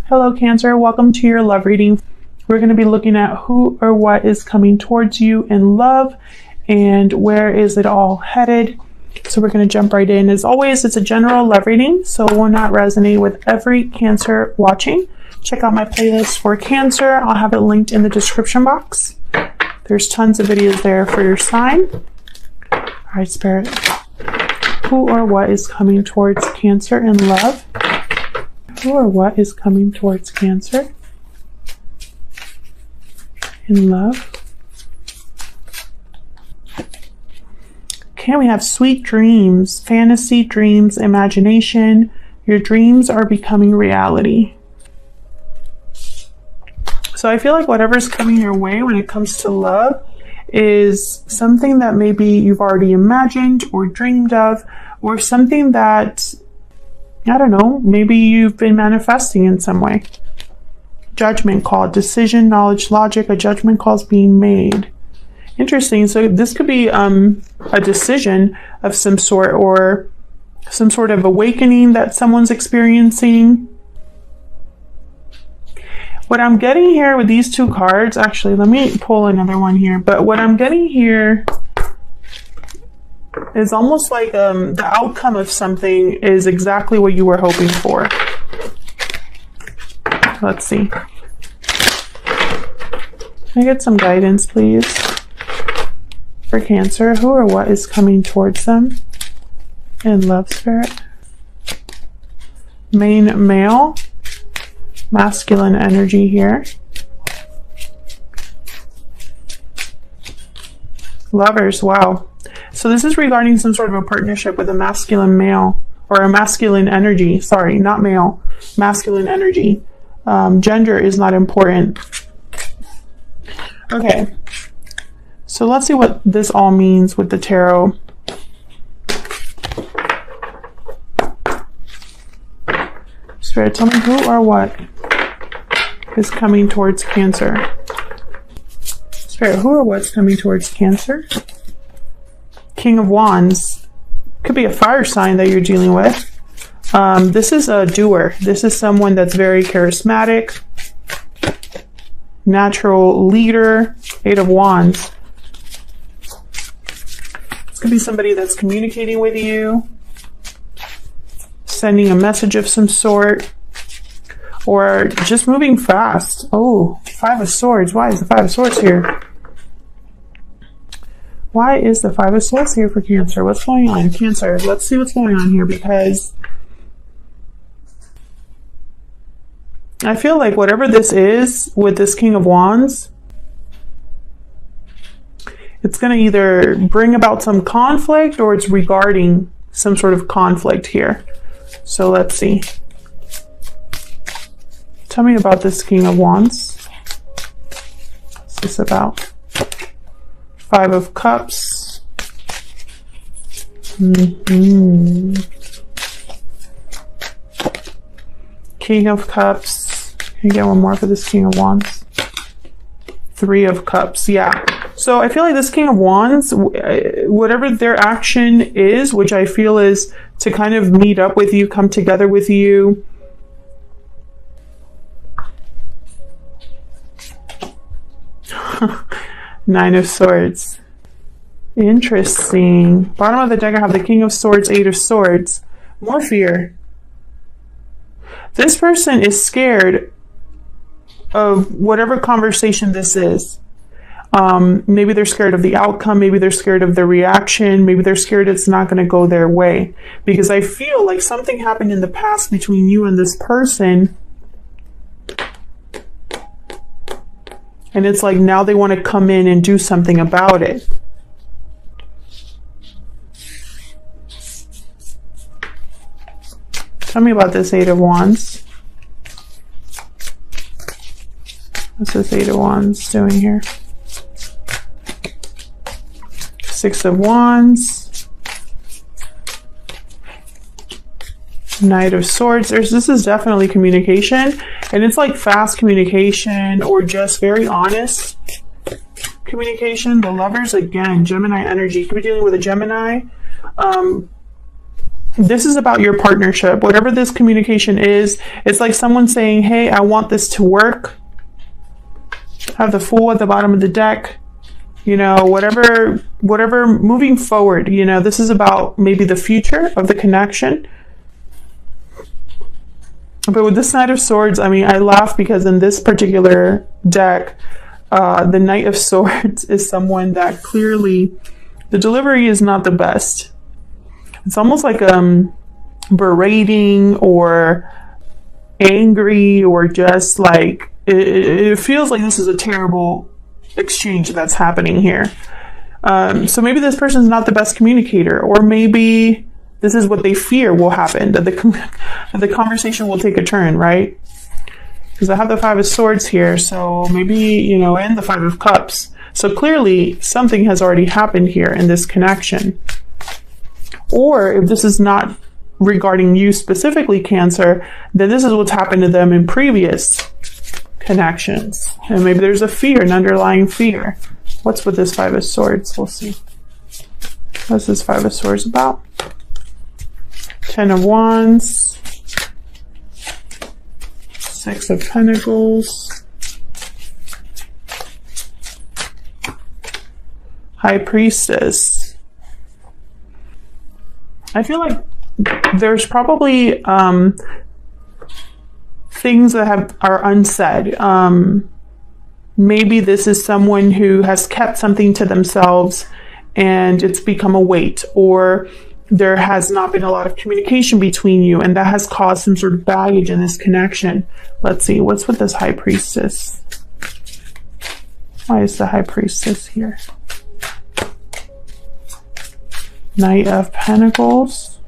Hello Cancer, welcome to your love reading. We're going to be looking at who or what is coming towards you in love and where is it all headed. So we're going to jump right in. As always, it's a general love reading, so it will not resonate with every Cancer watching. Check out my playlist for Cancer. I'll have it linked in the description box. There's tons of videos there for your sign. All right, Spirit. Who or what is coming towards Cancer in love? Who or what is coming towards Cancer in love? Okay, we have sweet dreams, fantasy dreams, imagination. Your dreams are becoming reality. So I feel like whatever's coming your way when it comes to love is something that maybe you've already imagined or dreamed of, or something that, I don't know, maybe you've been manifesting in some way. Judgment call, decision, knowledge, logic, a judgment call is being made. Interesting. So this could be a decision of some sort, or some sort of awakening that someone's experiencing. What I'm getting here with these two cards, actually, let me pull another one here, but what I'm getting here is almost like the outcome of something is exactly what you were hoping for. Let's see. Can I get some guidance, please? For Cancer, who or what is coming towards them in love, Spirit? Main male, masculine energy here. Lovers, wow. So this is regarding some sort of a partnership with a masculine male, or a masculine energy. Sorry, not male, masculine energy. Gender is not important. Okay. So let's see what this all means with the tarot. Spirit, tell me who or what is coming towards Cancer. Spirit, who or what's coming towards Cancer? King of Wands. Could be a fire sign that you're dealing with. This is a doer. This is someone that's very charismatic, natural leader. Eight of Wands. This could be somebody that's communicating with you, sending a message of some sort, or just moving fast. Oh, Five of Swords. Why is the Five of Swords here? Why is the Five of Swords here for Cancer? What's going on? Cancer, let's see what's going on here, because I feel like whatever this is with this King of Wands, it's going to either bring about some conflict or it's regarding some sort of conflict here. So let's see. Tell me about this King of Wands. What's this about? Five of Cups. King of Cups. Can you get one more for this King of Wands? Three of Cups. Yeah. So I feel like this King of Wands, whatever their action is, which I feel is to kind of meet up with you, come together with you. Nine of Swords. Interesting. Bottom of the deck, I have the King of Swords, Eight of Swords. More fear. This person is scared of whatever conversation this is. Maybe they're scared of the outcome. Maybe they're scared of the reaction. Maybe they're scared it's not going to go their way. Because I feel like something happened in the past between you and this person. And it's like now they want to come in and do something about it. Tell me about this Eight of Wands. What's this Eight of Wands doing here? Six of Wands. Knight of Swords. This is definitely communication. And it's like fast communication or just very honest communication. The Lovers, again, Gemini energy. You could be dealing with a Gemini. this is about your partnership. Whatever this communication is, it's like someone saying, hey, I want this to work. Have the Fool at the bottom of the deck. You know, whatever, moving forward, you know, this is about maybe the future of the connection. But with this Knight of Swords, I mean, I laugh because in this particular deck, the Knight of Swords is someone that clearly the delivery is not the best. It's almost like berating or angry, or just like it feels like this is a terrible exchange that's happening here. So maybe this person's not the best communicator, or maybe this is what they fear will happen, that the conversation will take a turn, right? Because I have the Five of Swords here, so maybe, you know, and the Five of Cups. So clearly something has already happened here in this connection. Or if this is not regarding you specifically, Cancer, then this is what's happened to them in previous connections. And maybe there's a fear, an underlying fear. What's with this Five of Swords? We'll see. What's this Five of Swords about? Ten of Wands. Six of Pentacles. High Priestess. I feel like there's probably things that are unsaid. Maybe this is someone who has kept something to themselves and it's become a weight, or there has not been a lot of communication between you, and that has caused some sort of baggage in this connection. Let's see, what's with this High Priestess? Why is the High Priestess here? Knight of Pentacles.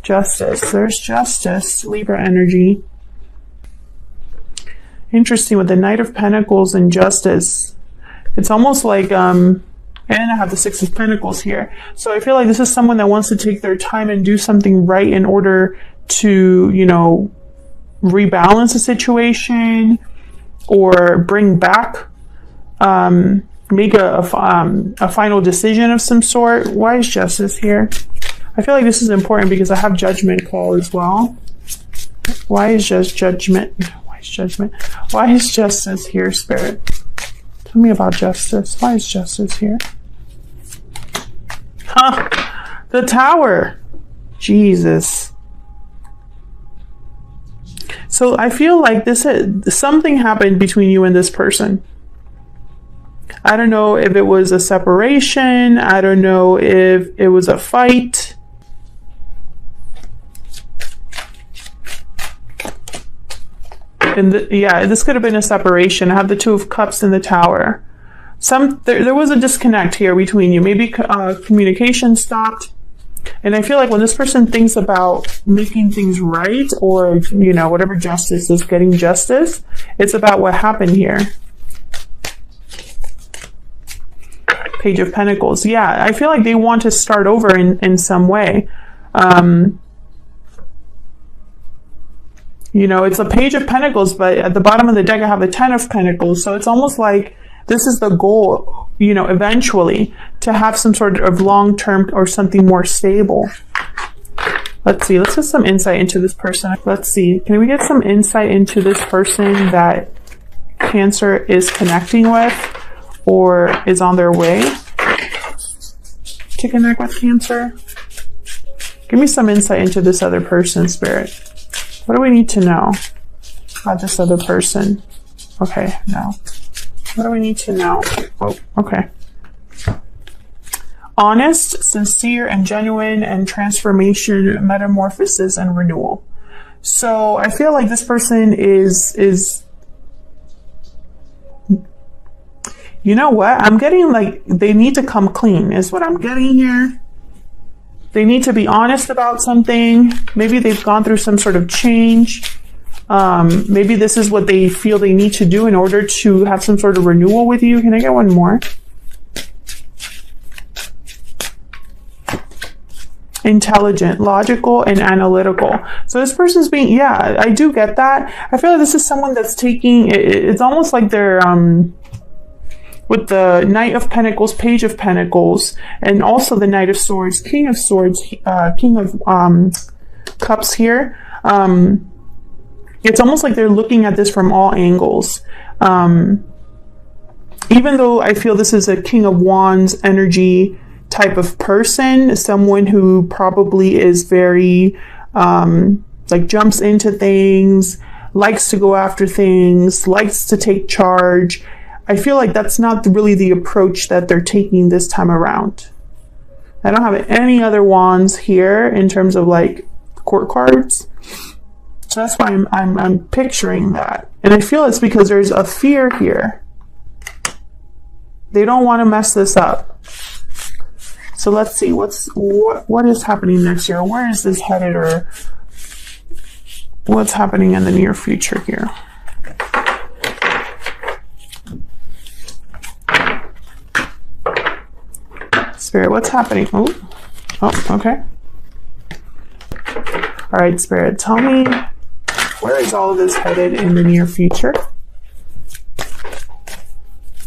Justice. There's Justice. Libra energy. Interesting with the Knight of Pentacles and Justice. It's almost like, and I have the Six of Pentacles here. So I feel like this is someone that wants to take their time and do something right in order to, you know, rebalance the situation or bring back, make a final decision of some sort. Why is Justice here? I feel like this is important because I have Judgment call as well. Why is Judgment? Why is Judgment? Why is Justice here, Spirit? Tell me about Justice. Why is Justice here? Huh. The Tower. Jesus. So I feel like something happened between you and this person. I don't know if it was a separation. I don't know if it was a fight. And yeah, this could have been a separation. I have the Two of Cups in the Tower. There was a disconnect here between you. Maybe communication stopped. And I feel like when this person thinks about making things right, or, you know, whatever justice is, getting justice, it's about what happened here. Page of Pentacles. Yeah, I feel like they want to start over in some way. You know, it's a Page of Pentacles, but at the bottom of the deck I have the Ten of Pentacles. So it's almost like this is the goal, you know, eventually, to have some sort of long-term or something more stable. Let's see. Let's get some insight into this person. Let's see. Can we get some insight into this person that Cancer is connecting with or is on their way to connect with Cancer? Give me some insight into this other person, Spirit. What do we need to know about this other person? Okay, no. What do we need to know? Oh, okay. Honest, sincere, and genuine, and transformation, metamorphosis, and renewal. So I feel like this person is you know what? I'm getting like they need to come clean is what I'm getting here. They need to be honest about something. Maybe they've gone through some sort of change. Maybe this is what they feel they need to do in order to have some sort of renewal with you. Can I get one more? Intelligent, logical, and analytical. So this person's being, yeah, I do get that. I feel like this is someone that's taking, it's almost like they're with the Knight of Pentacles, Page of Pentacles, and also the Knight of Swords, King of Swords, King of Cups here. It's almost like they're looking at this from all angles. Even though I feel this is a King of Wands energy type of person, someone who probably is very, like jumps into things, likes to go after things, likes to take charge. I feel like that's not really the approach that they're taking this time around. I don't have any other wands here in terms of like court cards. So that's why I'm picturing that. And I feel it's because there's a fear here. They don't want to mess this up. So let's see what is happening next year. Where is this headed, or what's happening in the near future here? Spirit, what's happening? Oh, okay. All right, Spirit, tell me, where is all of this headed in the near future?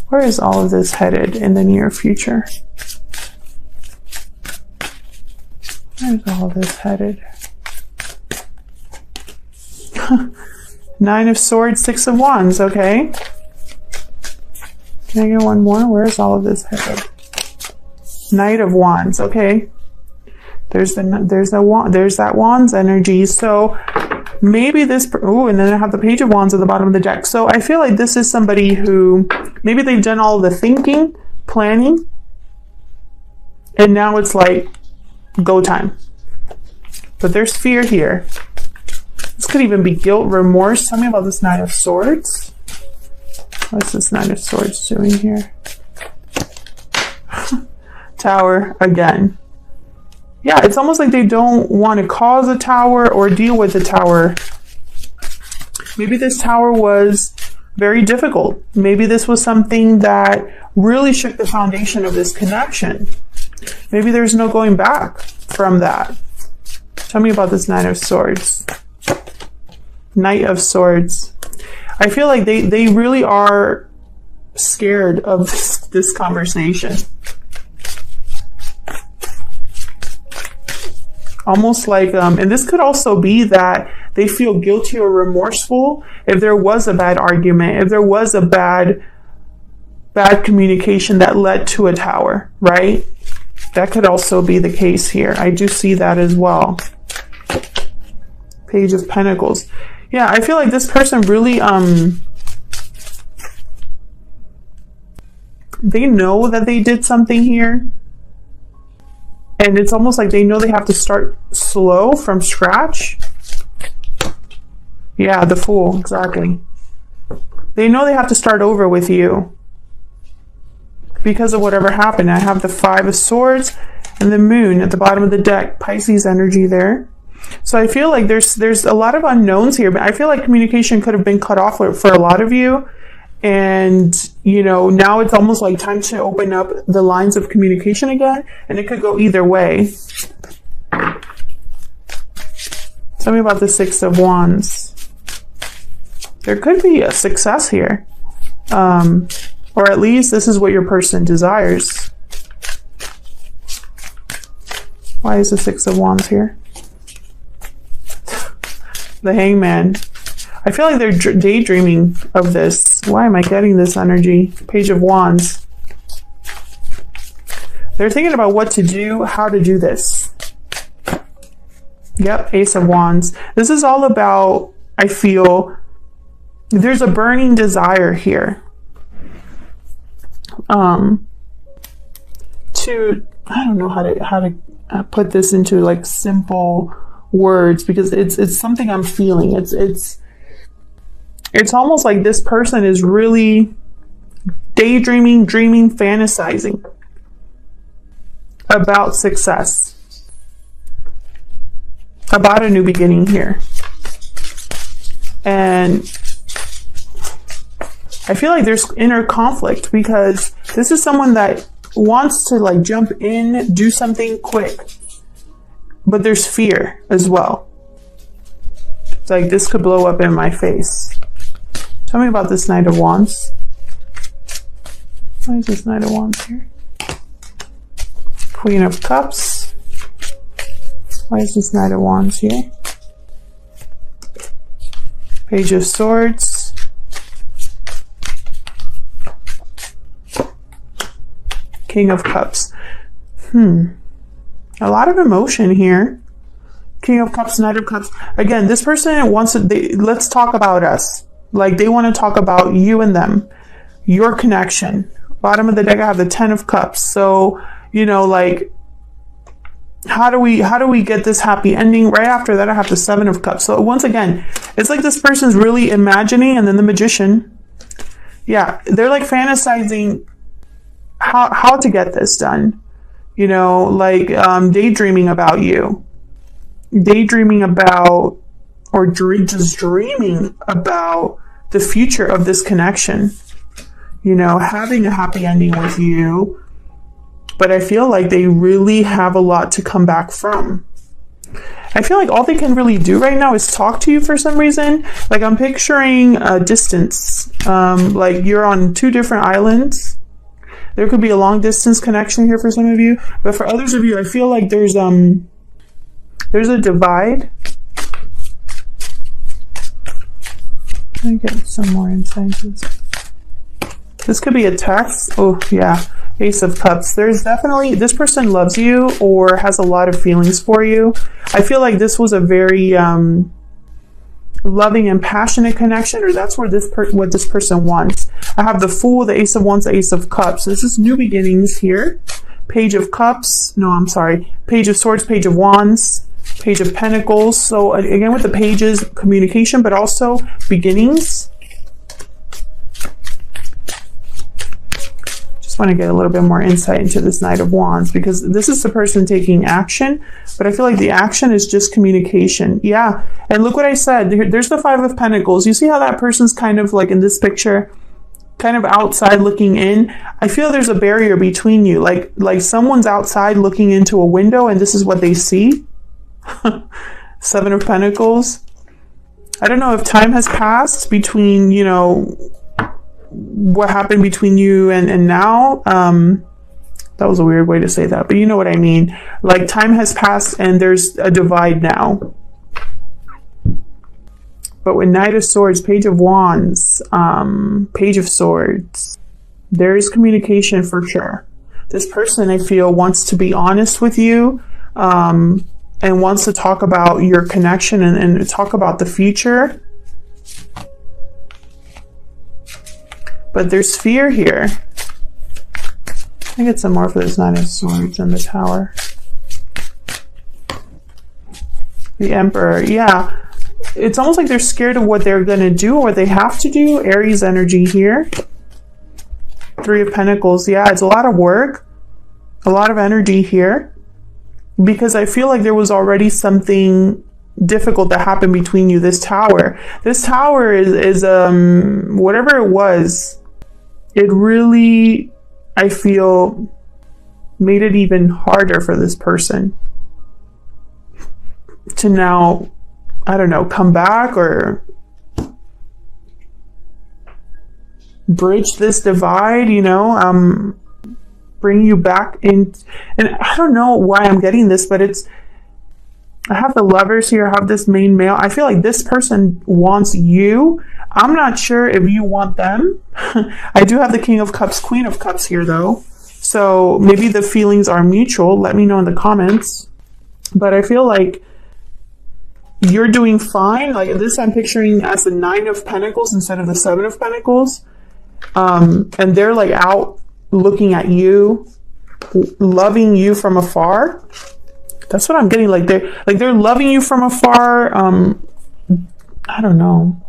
Where is all of this headed in the near future? Where is all of this headed? Nine of Swords, Six of Wands, okay. Can I get one more? Where is all of this headed? Knight of Wands, okay. There's that Wands energy. So maybe this, and then I have the Page of Wands at the bottom of the deck. So I feel like this is somebody who, maybe they've done all the thinking, planning, and now it's like go time. But there's fear here. This could even be guilt, remorse. Tell me about this Knight of Swords. What's this Knight of Swords doing here? Tower again. Yeah, it's almost like they don't want to cause a tower or deal with the tower. Maybe this tower was very difficult. Maybe this was something that really shook the foundation of this connection. Maybe there's no going back from that. Tell me about this Knight of Swords. Knight of Swords. I feel like they really are scared of this conversation. Almost like, and this could also be that they feel guilty or remorseful if there was a bad argument, if there was a bad communication that led to a tower, right? That could also be the case here. I do see that as well. Page of Pentacles. Yeah, I feel like this person really, they know that they did something here. And it's almost like they know they have to start slow from scratch. Yeah, the Fool, exactly. They know they have to start over with you because of whatever happened. I have the Five of Swords and the Moon at the bottom of the deck. Pisces energy there. So I feel like there's a lot of unknowns here, but I feel like communication could have been cut off for a lot of you. And, you know, now it's almost like time to open up the lines of communication again. And it could go either way. Tell me about the Six of Wands. There could be a success here. Or at least this is what your person desires. Why is the Six of Wands here? The Hangman. I feel like they're daydreaming of this. Why am I getting this energy? Page of Wands. They're thinking about what to do, how to do this. Yep, Ace of Wands. This is all about, I feel, there's a burning desire here. I don't know how to put this into like simple words, because it's something I'm feeling. It's almost like this person is really daydreaming, dreaming, fantasizing about success, about a new beginning here. And I feel like there's inner conflict because this is someone that wants to like jump in, do something quick, but there's fear as well. It's like, this could blow up in my face. Tell me about this Knight of Wands. Why is this Knight of Wands here? Queen of Cups. Why is this Knight of Wands here? Page of Swords. King of Cups. A lot of emotion here. King of Cups, Knight of Cups. Again, this person wants to, let's talk about us. Like, they want to talk about you and them. Your connection. Bottom of the deck, I have the 10 of Cups. So, you know, like, how do we get this happy ending? Right after that, I have the 7 of Cups. So once again, it's like this person's really imagining, and then the Magician. Yeah, they're like fantasizing how to get this done. You know, like daydreaming about you. Daydreaming about, or just dreaming about the future of this connection. You know, having a happy ending with you. But I feel like they really have a lot to come back from. I feel like all they can really do right now is talk to you for some reason. Like, I'm picturing a distance. Like, you're on 2 different islands. There could be a long distance connection here for some of you. But for others of you, I feel like there's a divide. Let me get some more insight. This could be a text. Oh, yeah. Ace of Cups. There's definitely, this person loves you or has a lot of feelings for you. I feel like this was a very loving and passionate connection, or that's where what this person wants. I have the Fool, the Ace of Wands, the Ace of Cups. This is new beginnings here. Page of Cups. No, I'm sorry. Page of Swords, Page of Wands, Page of Pentacles. So again, with the pages, communication, but also beginnings. Want to get a little bit more insight into this Knight of Wands, because this is the person taking action, but I feel like the action is just communication. Yeah, and look what I said. There's the 5 of Pentacles. You see how that person's kind of like in this picture, kind of outside looking in. I feel there's a barrier between you, like someone's outside looking into a window and this is what they see. 7 of Pentacles. I don't know if time has passed between, you know, what happened between you and now. That was a weird way to say that, but you know what I mean. Like, time has passed and there's a divide now. But with Knight of Swords, Page of Wands, Page of Swords, there is communication for sure. This person, I feel, wants to be honest with you, and wants to talk about your connection and talk about the future. But there's fear here. I get some more for this Nine of Swords and the Tower. The Emperor, yeah. It's almost like they're scared of what they're going to do or what they have to do. Aries energy here. 3 of Pentacles, yeah, it's a lot of work. A lot of energy here. Because I feel like there was already something difficult that happened between you. This Tower. This Tower is whatever it was, it really, I feel, made it even harder for this person to now, I don't know, come back or bridge this divide, you know, bring you back in. And I don't know why I'm getting this, but I have the Lovers here, I have this main male. I feel like this person wants you. I'm not sure if you want them. I do have the King of Cups, Queen of Cups here though. So maybe the feelings are mutual. Let me know in the comments. But I feel like you're doing fine. Like this I'm picturing as the 9 of Pentacles instead of the 7 of Pentacles. And they're like out looking at you, loving you from afar. That's what I'm getting. Like they're loving you from afar. I don't know.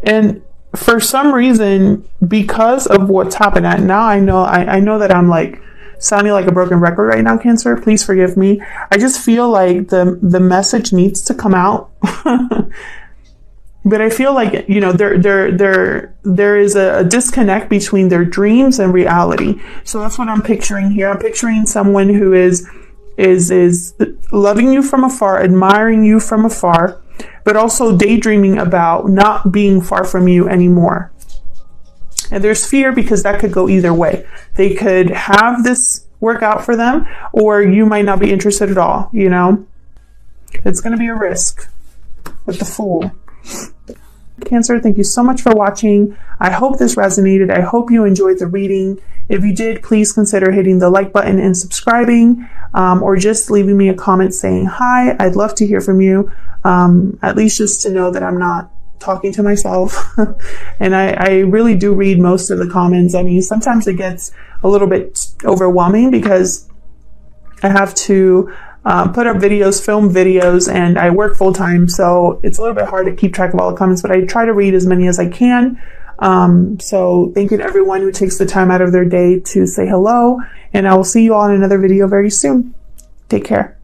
And for some reason, because of what's happened, now I know that I'm like sounding like a broken record right now, Cancer. Please forgive me. I just feel like the message needs to come out. But I feel like, you know, there is a disconnect between their dreams and reality. So that's what I'm picturing here. I'm picturing someone who is loving you from afar, admiring you from afar, but also daydreaming about not being far from you anymore. And there's fear because that could go either way. They could have this work out for them, or you might not be interested at all, you know? It's going to be a risk with the Fool. Cancer, thank you so much for watching. I hope this resonated. I hope you enjoyed the reading. If you did, please consider hitting the like button and subscribing, or just leaving me a comment saying hi. I'd love to hear from you, at least just to know that I'm not talking to myself. And I really do read most of the comments. I mean, sometimes it gets a little bit overwhelming because I have to put up videos, film videos, and I work full time, so it's a little bit hard to keep track of all the comments, but I try to read as many as I can. So thank you to everyone who takes the time out of their day to say hello, and I will see you all in another video very soon. Take care.